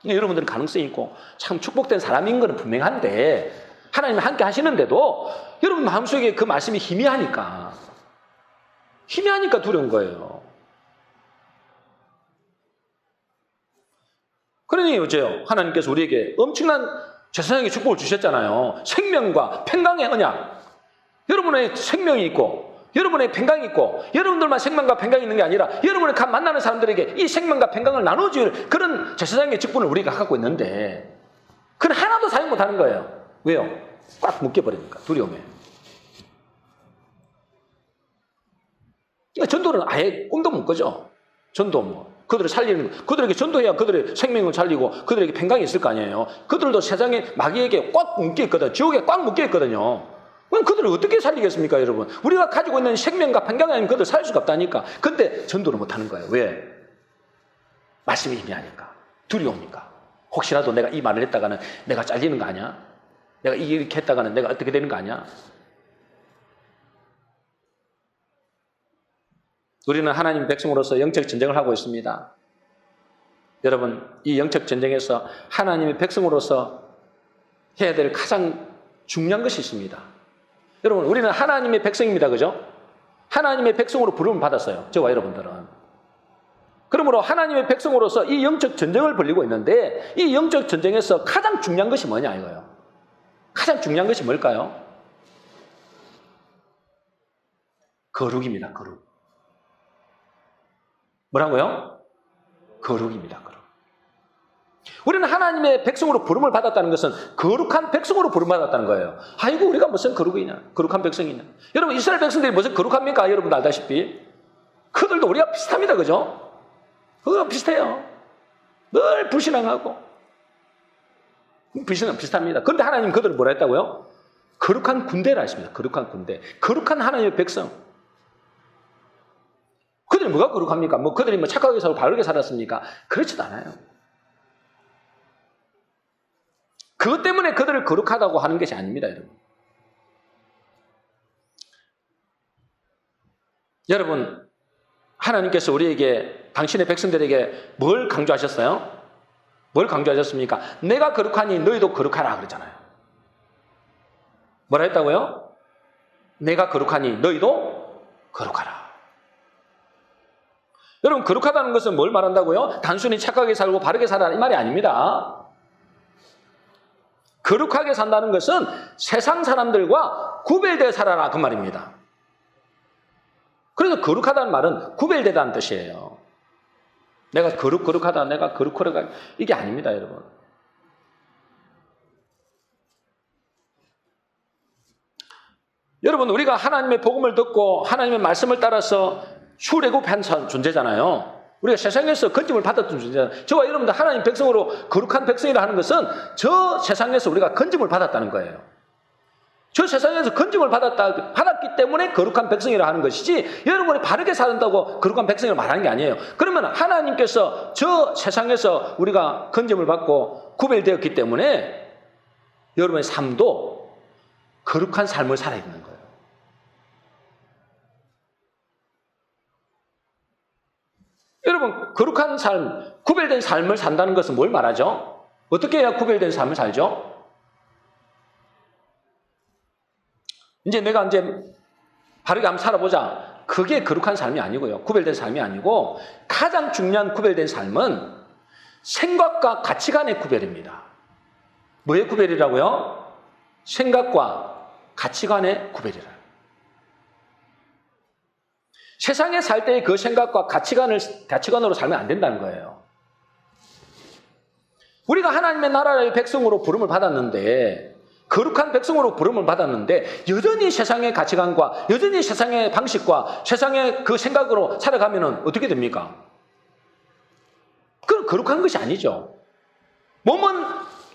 여러분들은 가능성이 있고 참 축복된 사람인 건 분명한데 하나님이 함께 하시는데도 여러분 마음속에 그 말씀이 희미하니까 두려운 거예요. 그러니 어째요? 하나님께서 우리에게 엄청난 제사장의 축복을 주셨잖아요. 생명과 평강의 언약. 여러분의 생명이 있고 여러분의 평강이 있고 여러분들만 생명과 평강이 있는 게 아니라 여러분을 만나는 사람들에게 이 생명과 평강을 나눠줄 그런 제사장의 직분을 우리가 갖고 있는데 그건 하나도 사용 못하는 거예요. 왜요? 꽉 묶여버리니까. 두려움에. 전도는 아예 꿈도 못 꾸죠. 전도 그들을 살리는 거. 그들에게 전도해야 그들의 생명을 살리고 그들에게 평강이 있을 거 아니에요. 그들도 세상에 마귀에게 꽉 묶여있거든. 지옥에 꽉 묶여있거든요. 그럼 그들을 어떻게 살리겠습니까, 여러분? 우리가 가지고 있는 생명과 평강 아니면 그들 살 수가 없다니까. 근데 전도를 못하는 거예요. 왜? 말씀이 희미하니까. 두려우니까. 혹시라도 내가 이 말을 했다가는 내가 잘리는 거 아니야? 내가 이렇게 했다가는 내가 어떻게 되는 거 아니야? 우리는 하나님 백성으로서 영적 전쟁을 하고 있습니다. 여러분, 이 영적 전쟁에서 하나님의 백성으로서 해야 될 가장 중요한 것이 있습니다. 여러분, 우리는 하나님의 백성입니다. 그죠? 하나님의 백성으로 부름을 받았어요. 저와 여러분들은. 그러므로 하나님의 백성으로서 이 영적 전쟁을 벌이고 있는데 이 영적 전쟁에서 가장 중요한 것이 뭐냐 이거예요. 가장 중요한 것이 뭘까요? 거룩입니다. 거룩. 뭐라고요? 거룩입니다. 거룩. 우리는 하나님의 백성으로 부름을 받았다는 것은 거룩한 백성으로 부름받았다는 거예요. 아이고 우리가 무슨 거룩이냐? 거룩한 백성이냐? 여러분 이스라엘 백성들이 무슨 거룩합니까? 여러분 알다시피 그들도 우리가 비슷합니다. 그죠? 그거랑 비슷해요. 늘 불신앙하고 비슷합니다. 그런데 하나님 그들을 뭐라 했다고요? 거룩한 군대라 했습니다. 거룩한 군대. 거룩한 하나님의 백성. 그들이 뭐가 거룩합니까? 그들이 착하게 살고 바르게 살았습니까? 그렇지도 않아요. 그것 때문에 그들을 거룩하다고 하는 것이 아닙니다, 여러분. 여러분, 하나님께서 우리에게, 당신의 백성들에게 뭘 강조하셨어요? 뭘 강조하셨습니까? 내가 거룩하니 너희도 거룩하라 그러잖아요. 뭐라 했다고요? 내가 거룩하니 너희도 거룩하라. 여러분, 거룩하다는 것은 뭘 말한다고요? 단순히 착하게 살고 바르게 살아라 이 말이 아닙니다. 거룩하게 산다는 것은 세상 사람들과 구별되어 살아라 그 말입니다. 그래서 거룩하다는 말은 구별되다는 뜻이에요. 내가 거룩하다, 내가 거룩하다 이게 아닙니다, 여러분. 여러분, 우리가 하나님의 복음을 듣고 하나님의 말씀을 따라서 출애굽한 존재잖아요. 우리가 세상에서 건짐을 받았던 존재잖아요. 저와 여러분들 하나님 백성으로 거룩한 백성이라 하는 것은 저 세상에서 우리가 건짐을 받았다는 거예요. 저 세상에서 건짐을 받았기 때문에 거룩한 백성이라 하는 것이지, 여러분이 바르게 산다고 거룩한 백성이라 말하는 게 아니에요. 그러면 하나님께서 저 세상에서 우리가 건짐을 받고 구별되었기 때문에 여러분의 삶도 거룩한 삶을 살아야 되는 거예요. 여러분, 거룩한 삶, 구별된 삶을 산다는 것은 뭘 말하죠? 어떻게 해야 구별된 삶을 살죠? 이제 내가 바르게 한번 살아보자. 그게 거룩한 삶이 아니고요. 구별된 삶이 아니고, 가장 중요한 구별된 삶은 생각과 가치관의 구별입니다. 뭐의 구별이라고요? 생각과 가치관의 구별이라. 세상에 살 때의 그 생각과 가치관으로 살면 안 된다는 거예요. 우리가 하나님의 나라의 백성으로 부름을 받았는데, 거룩한 백성으로 부름을 받았는데, 여전히 세상의 가치관과 여전히 세상의 방식과 세상의 그 생각으로 살아가면 어떻게 됩니까? 그건 거룩한 것이 아니죠. 몸은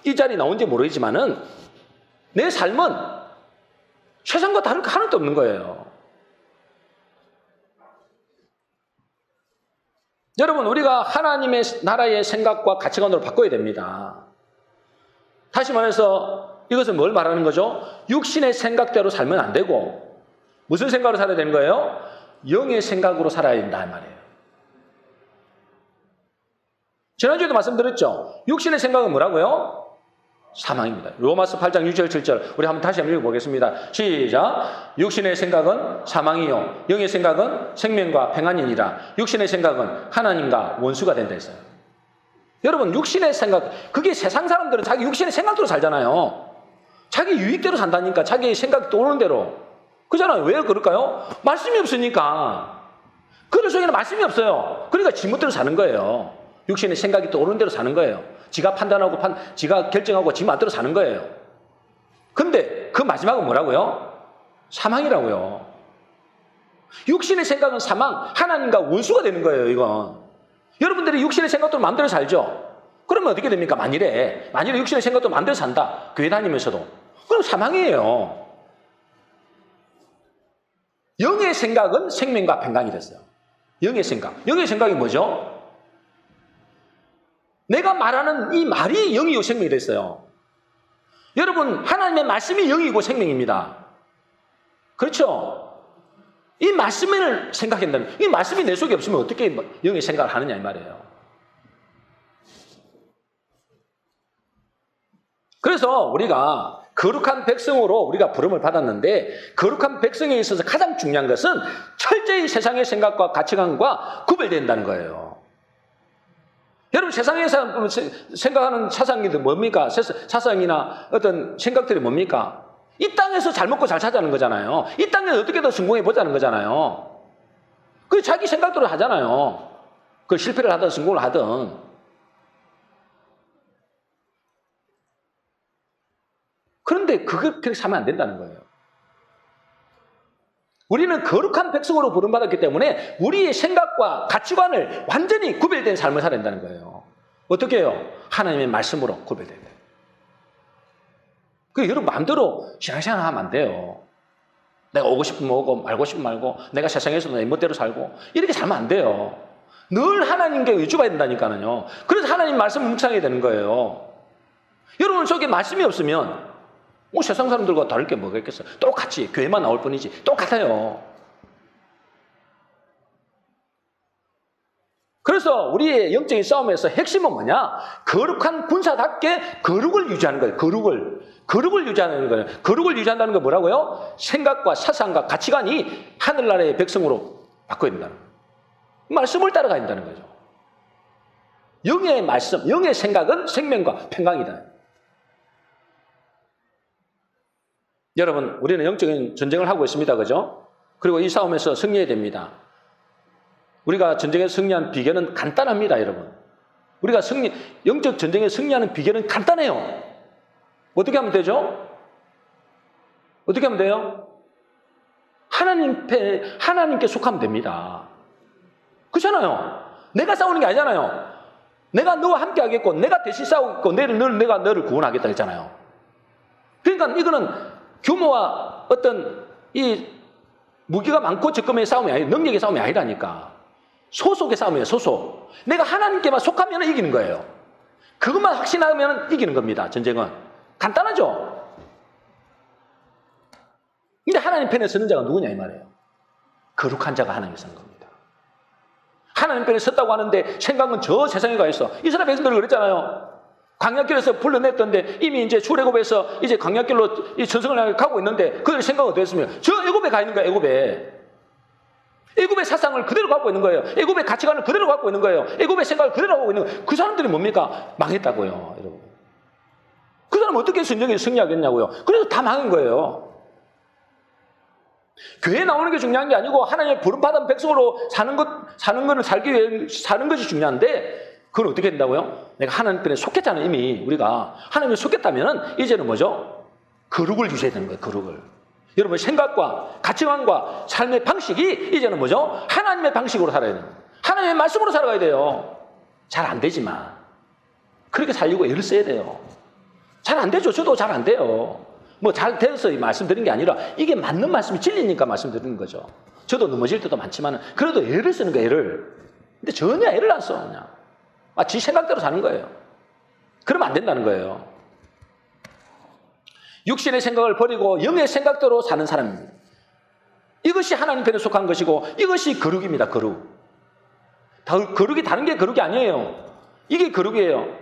이 자리에 나온지 모르겠지만은 내 삶은 세상과 다를 거 하나도 없는 거예요. 여러분, 우리가 하나님의 나라의 생각과 가치관으로 바꿔야 됩니다. 다시 말해서 이것은 뭘 말하는 거죠? 육신의 생각대로 살면 안 되고, 무슨 생각으로 살아야 되는 거예요? 영의 생각으로 살아야 된다 이 말이에요. 지난주에도 말씀드렸죠? 육신의 생각은 뭐라고요? 사망입니다. 로마서 8장 6절 7절 우리 다시 한번 읽어보겠습니다. 시작. 육신의 생각은 사망이요 영의 생각은 생명과 평안이니라. 육신의 생각은 하나님과 원수가 된다 했어요. 여러분, 육신의 생각, 그게 세상 사람들은 자기 육신의 생각대로 살잖아요. 자기 유익대로 산다니까. 자기 생각이 떠오르는 대로. 그잖아요. 왜 그럴까요? 말씀이 없으니까. 그들 속에는 말씀이 없어요. 그러니까 지멋대로 사는 거예요. 육신의 생각이 떠오르는 대로 사는 거예요. 지가 판단하고 지가 결정하고 지 마음대로 사는 거예요. 근데 그 마지막은 뭐라고요? 사망이라고요. 육신의 생각은 사망, 하나님과 원수가 되는 거예요, 이건. 여러분들이 육신의 생각대로 마음대로 살죠? 그러면 어떻게 됩니까? 만일에 육신의 생각대로 마음대로 산다. 교회 다니면서도. 그럼 사망이에요. 영의 생각은 생명과 평강이 됐어요. 영의 생각. 영의 생각이 뭐죠? 내가 말하는 이 말이 영이고 생명이 됐어요. 여러분, 하나님의 말씀이 영이고 생명입니다. 그렇죠? 이 말씀을 생각한다는, 이 말씀이 내 속에 없으면 어떻게 영의 생각을 하느냐 이 말이에요. 그래서 우리가 거룩한 백성으로 우리가 부름을 받았는데, 거룩한 백성에 있어서 가장 중요한 것은 철저히 세상의 생각과 가치관과 구별된다는 거예요. 여러분, 세상에서 생각하는 사상이 뭡니까? 사상이나 어떤 생각들이 뭡니까? 이 땅에서 잘 먹고 잘 사자는 거잖아요. 이 땅에서 어떻게든 성공해 보자는 거잖아요. 그 자기 생각대로 하잖아요. 그 실패를 하든 성공을 하든. 그런데 그렇게 사면 안 된다는 거예요. 우리는 거룩한 백성으로 부름받았기 때문에 우리의 생각과 가치관을 완전히 구별된 삶을 살아야 된다는 거예요. 어떻게 해요? 하나님의 말씀으로 구별돼야 돼요. 여러분 마음대로 신앙생활 하면 안 돼요. 내가 오고 싶으면 오고 말고 싶으면 말고 내가 세상에서 내 멋대로 살고 이렇게 살면 안 돼요. 늘 하나님께 의존해야 된다니까요. 그래서 하나님 말씀을 묵상해야 되는 거예요. 여러분 속에 말씀이 없으면 세상 사람들과 다를 게 뭐가 있겠어요? 똑같이 교회만 나올 뿐이지 똑같아요. 그래서 우리의 영적인 싸움에서 핵심은 뭐냐? 거룩한 군사답게 거룩을 유지하는 거예요. 거룩을 유지하는 거예요. 거룩을 유지한다는 건 뭐라고요? 생각과 사상과 가치관이 하늘나라의 백성으로 바꿔야 된다는 거예요. 말씀을 따라가야 된다는 거죠. 영의 말씀, 영의 생각은 생명과 평강이다. 여러분, 우리는 영적인 전쟁을 하고 있습니다. 그죠? 그리고 이 싸움에서 승리해야 됩니다. 우리가 전쟁에서 승리한 비결은 간단합니다, 여러분. 우리가 영적 전쟁에 승리하는 비결은 간단해요. 어떻게 하면 되죠? 어떻게 하면 돼요? 하나님께 속하면 됩니다. 그렇잖아요. 내가 싸우는 게 아니잖아요. 내가 너와 함께 하겠고, 내가 대신 싸우겠고, 내가 너를 구원하겠다 했잖아요. 그러니까 이거는 규모와 어떤 이 무기가 많고 적금의 싸움이 아니라 능력의 싸움이 아니라니까. 소속의 싸움이에요, 소속. 내가 하나님께만 속하면 이기는 거예요. 그것만 확신하면 이기는 겁니다, 전쟁은. 간단하죠? 근데 하나님 편에 서는 자가 누구냐 이 말이에요. 거룩한 자가 하나님에 서는 겁니다. 하나님 편에 섰다고 하는데 생각은 저 세상에 가 있어. 이스라엘 백성들은 그랬잖아요. 광야길에서 불러냈던데 이미 이제 출애굽에서 이제 광야길로 이 전성을 향해 가고 있는데 그들의 생각은 어땠으면 저 애굽에 가 있는 거야, 애굽에. 애굽의 사상을 그대로 갖고 있는 거예요. 애굽의 가치관을 그대로 갖고 있는 거예요. 애굽의 생각을 그대로 갖고 있는 거예요. 그 사람들이 뭡니까? 망했다고요, 여러분. 그 사람 어떻게 전쟁에 승리하겠냐고요. 그래서 다 망한 거예요. 교회에 나오는 게 중요한 게 아니고 하나님의 부름받은 백성으로 사는 거를 살기 위해 사는 것이 중요한데 그걸 어떻게 된다고요? 내가 하나님 편에 속했잖아요. 이미 우리가 하나님에 속했다면 이제는 뭐죠? 거룩을 유지해야 되는 거예요. 거룩을. 여러분 생각과 가치관과 삶의 방식이 이제는 뭐죠? 하나님의 방식으로 살아야 돼요. 하나님의 말씀으로 살아가야 돼요. 잘 안 되지만 그렇게 살려고 애를 써야 돼요. 잘 안 되죠. 저도 잘 안 돼요. 뭐 잘 돼서 말씀드린 게 아니라 이게 맞는 말씀이 진리니까 말씀드리는 거죠. 저도 넘어질 때도 많지만 그래도 애를 쓰는 거예요. 애를. 근데 전혀 애를 안 써. 그냥. 지 생각대로 사는 거예요. 그러면 안 된다는 거예요. 육신의 생각을 버리고 영의 생각대로 사는 사람입니다. 이것이 하나님 편에 속한 것이고 이것이 거룩입니다. 거룩. 거룩이 다른 게 거룩이 아니에요. 이게 거룩이에요.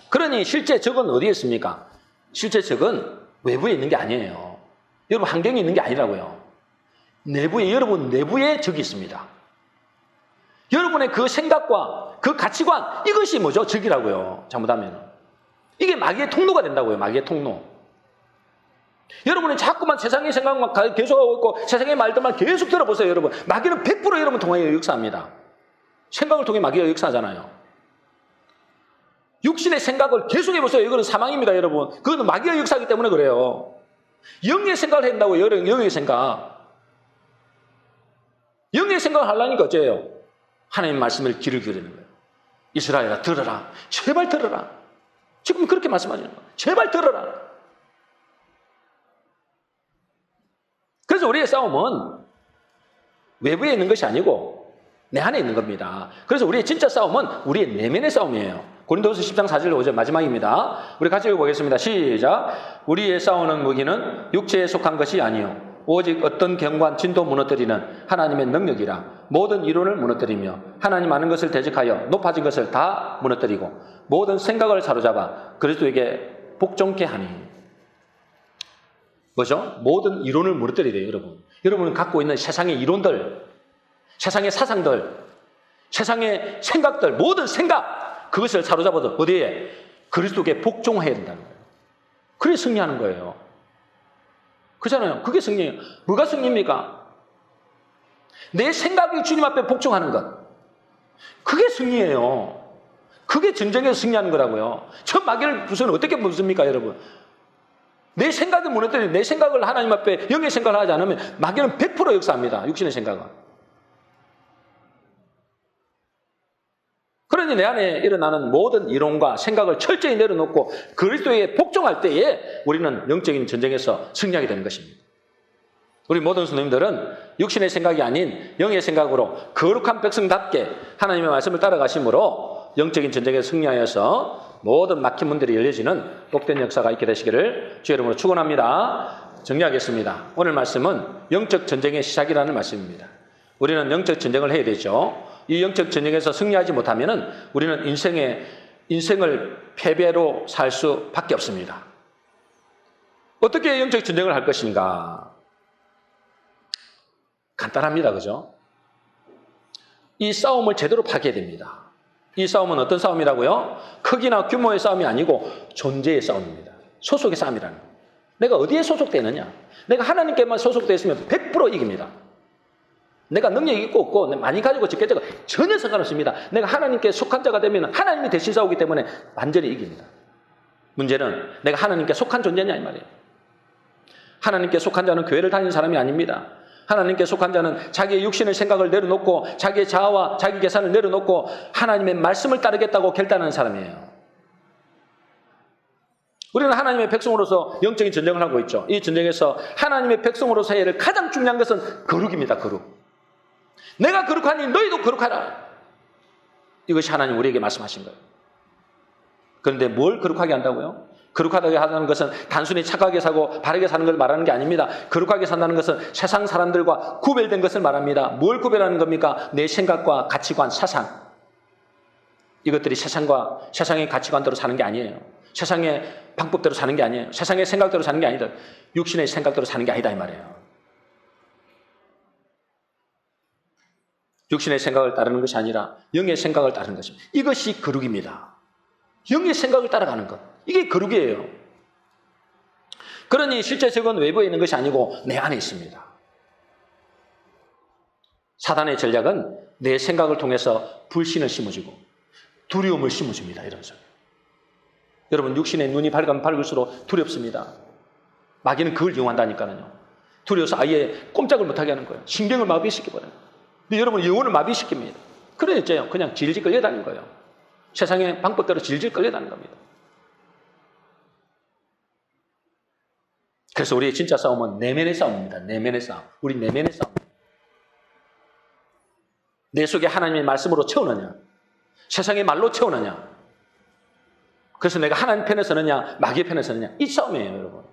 그러니 실제 적은 어디에 있습니까? 실제 적은 외부에 있는 게 아니에요. 여러분 환경에 있는 게 아니라고요. 여러분 내부에 적이 있습니다. 여러분의 그 생각과 그 가치관 이것이 뭐죠? 적이라고요. 잘못하면 이게 마귀의 통로가 된다고요. 마귀의 통로. 여러분이 자꾸만 세상의 생각만 계속하고 있고 세상의 말들만 계속 들어보세요. 여러분 마귀는 100% 여러분 통해 역사합니다. 생각을 통해 마귀가 역사하잖아요. 육신의 생각을 계속해보세요. 이거는 사망입니다. 여러분 그거는 마귀가 역사하기 때문에 그래요. 영의 생각을 한다고요. 영의 생각. 영의 생각을 하려니까 어째요? 하나님 말씀을 귀를 기울이는 거예요. 이스라엘아 들어라. 제발 들어라. 지금 그렇게 말씀하시는 거예요. 제발 들어라. 그래서 우리의 싸움은 외부에 있는 것이 아니고 내 안에 있는 겁니다. 그래서 우리의 진짜 싸움은 우리의 내면의 싸움이에요. 고린도후서 10장 4절 5절 마지막입니다. 우리 같이 읽어보겠습니다. 시작. 우리의 싸우는 무기는 육체에 속한 것이 아니요 오직 어떤 경관 진도 무너뜨리는 하나님의 능력이라. 모든 이론을 무너뜨리며 하나님 아는 것을 대적하여 높아진 것을 다 무너뜨리고 모든 생각을 사로잡아 그리스도에게 복종케 하니. 뭐죠? 모든 이론을 무너뜨리래요. 여러분. 여러분은 갖고 있는 세상의 이론들, 세상의 사상들, 세상의 생각들, 모든 생각 그것을 사로잡아서 어디에? 그리스도에게 복종해야 된다는 거예요. 그래 승리하는 거예요. 그잖아요. 그게 승리예요. 뭐가 승리입니까? 내 생각이 주님 앞에 복종하는 것. 그게 승리예요. 그게 전쟁에서 승리하는 거라고요. 저 마귀를 부수는 어떻게 부숩니까, 여러분? 내 생각이 무너뜨리는 내 생각을 하나님 앞에 영의 생각을 하지 않으면 마귀는 100% 역사합니다. 육신의 생각은. 그러니 내 안에 일어나는 모든 이론과 생각을 철저히 내려놓고 그리스도에 복종할 때에 우리는 영적인 전쟁에서 승리하게 되는 것입니다. 우리 모든 성도님들은 육신의 생각이 아닌 영의 생각으로 거룩한 백성답게 하나님의 말씀을 따라가심으로 영적인 전쟁에서 승리하여서 모든 막힌 문들이 열려지는 복된 역사가 있게 되시기를 주의 이름으로 축원합니다. 정리하겠습니다. 오늘 말씀은 영적 전쟁의 시작이라는 말씀입니다. 우리는 영적 전쟁을 해야 되죠. 이 영적 전쟁에서 승리하지 못하면 우리는 인생의 인생을 패배로 살 수밖에 없습니다. 어떻게 영적 전쟁을 할 것인가? 간단합니다. 그죠? 이 싸움을 제대로 파괴해야 됩니다. 이 싸움은 어떤 싸움이라고요? 크기나 규모의 싸움이 아니고 존재의 싸움입니다. 소속의 싸움이라는 거예요. 내가 어디에 소속되느냐? 내가 하나님께만 소속되어 있으면 100% 이깁니다. 내가 능력이 있고 없고 많이 가지고 적게 가지고 전혀 상관없습니다. 내가 하나님께 속한 자가 되면 하나님이 대신 싸우기 때문에 완전히 이깁니다. 문제는 내가 하나님께 속한 존재냐 이 말이에요. 하나님께 속한 자는 교회를 다니는 사람이 아닙니다. 하나님께 속한 자는 자기의 육신의 생각을 내려놓고 자기의 자아와 자기 계산을 내려놓고 하나님의 말씀을 따르겠다고 결단하는 사람이에요. 우리는 하나님의 백성으로서 영적인 전쟁을 하고 있죠. 이 전쟁에서 하나님의 백성으로서 해야 할 가장 중요한 것은 거룩입니다. 거룩. 내가 거룩하니 너희도 거룩하라. 이것이 하나님 우리에게 말씀하신 거예요. 그런데 뭘 거룩하게 한다고요? 거룩하다고 하는 것은 단순히 착하게 사고 바르게 사는 걸 말하는 게 아닙니다. 거룩하게 산다는 것은 세상 사람들과 구별된 것을 말합니다. 뭘 구별하는 겁니까? 내 생각과 가치관, 사상. 이것들이 세상의 가치관대로 사는 게 아니에요. 세상의 방법대로 사는 게 아니에요. 세상의 생각대로 사는 게 아니다. 육신의 생각대로 사는 게 아니다 이 말이에요. 육신의 생각을 따르는 것이 아니라 영의 생각을 따르는 것입니다. 이것이 거룩입니다. 영의 생각을 따라가는 것. 이게 거룩이에요. 그러니 실제적은 외부에 있는 것이 아니고 내 안에 있습니다. 사단의 전략은 내 생각을 통해서 불신을 심어주고 두려움을 심어줍니다. 이런 소리. 여러분 육신의 눈이 밝으면 밝을수록 두렵습니다. 마귀는 그걸 이용한다니까요. 두려워서 아예 꼼짝을 못하게 하는 거예요. 신경을 마비시켜버려요. 근데 여러분 영혼을 마비시킵니다. 그러니까요. 그냥 질질 끌려다니는 거예요. 세상의 방법대로 질질 끌려다니는 겁니다. 그래서 우리의 진짜 싸움은 내면의 싸움입니다. 내면의 싸움. 우리 내면의 싸움. 내 속에 하나님의 말씀으로 채우느냐, 세상의 말로 채우느냐. 그래서 내가 하나님 편에 서느냐, 마귀의 편에 서느냐. 이 싸움이에요, 여러분.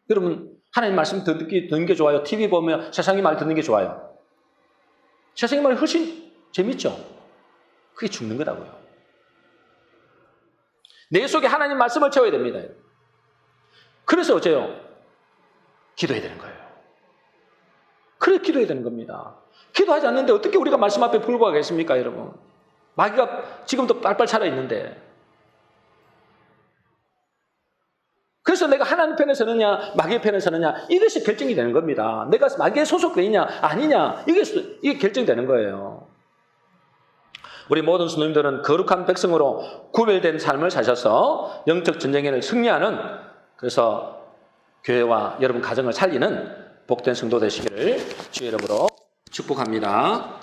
여러분, 하나님 말씀 듣는 게 좋아요? TV 보면 세상의 말 듣는 게 좋아요? 세상의 말이 훨씬 재밌죠? 그게 죽는 거라고요. 내 속에 하나님 말씀을 채워야 됩니다. 그래서 어째요? 기도해야 되는 거예요. 그래 기도해야 되는 겁니다. 기도하지 않는데 어떻게 우리가 말씀 앞에 불구하겠습니까, 여러분? 마귀가 지금도 빨빨 살아있는데. 그래서 내가 하나님 편에 서느냐, 마귀의 편에 서느냐, 이것이 결정이 되는 겁니다. 내가 마귀에 소속되어 있냐, 아니냐, 이게 결정되는 거예요. 우리 모든 성도님들은 거룩한 백성으로 구별된 삶을 사셔서 영적 전쟁을 승리하는, 그래서 교회와 여러분 가정을 살리는 복된 성도 되시기를 주의 이름으로 축복합니다.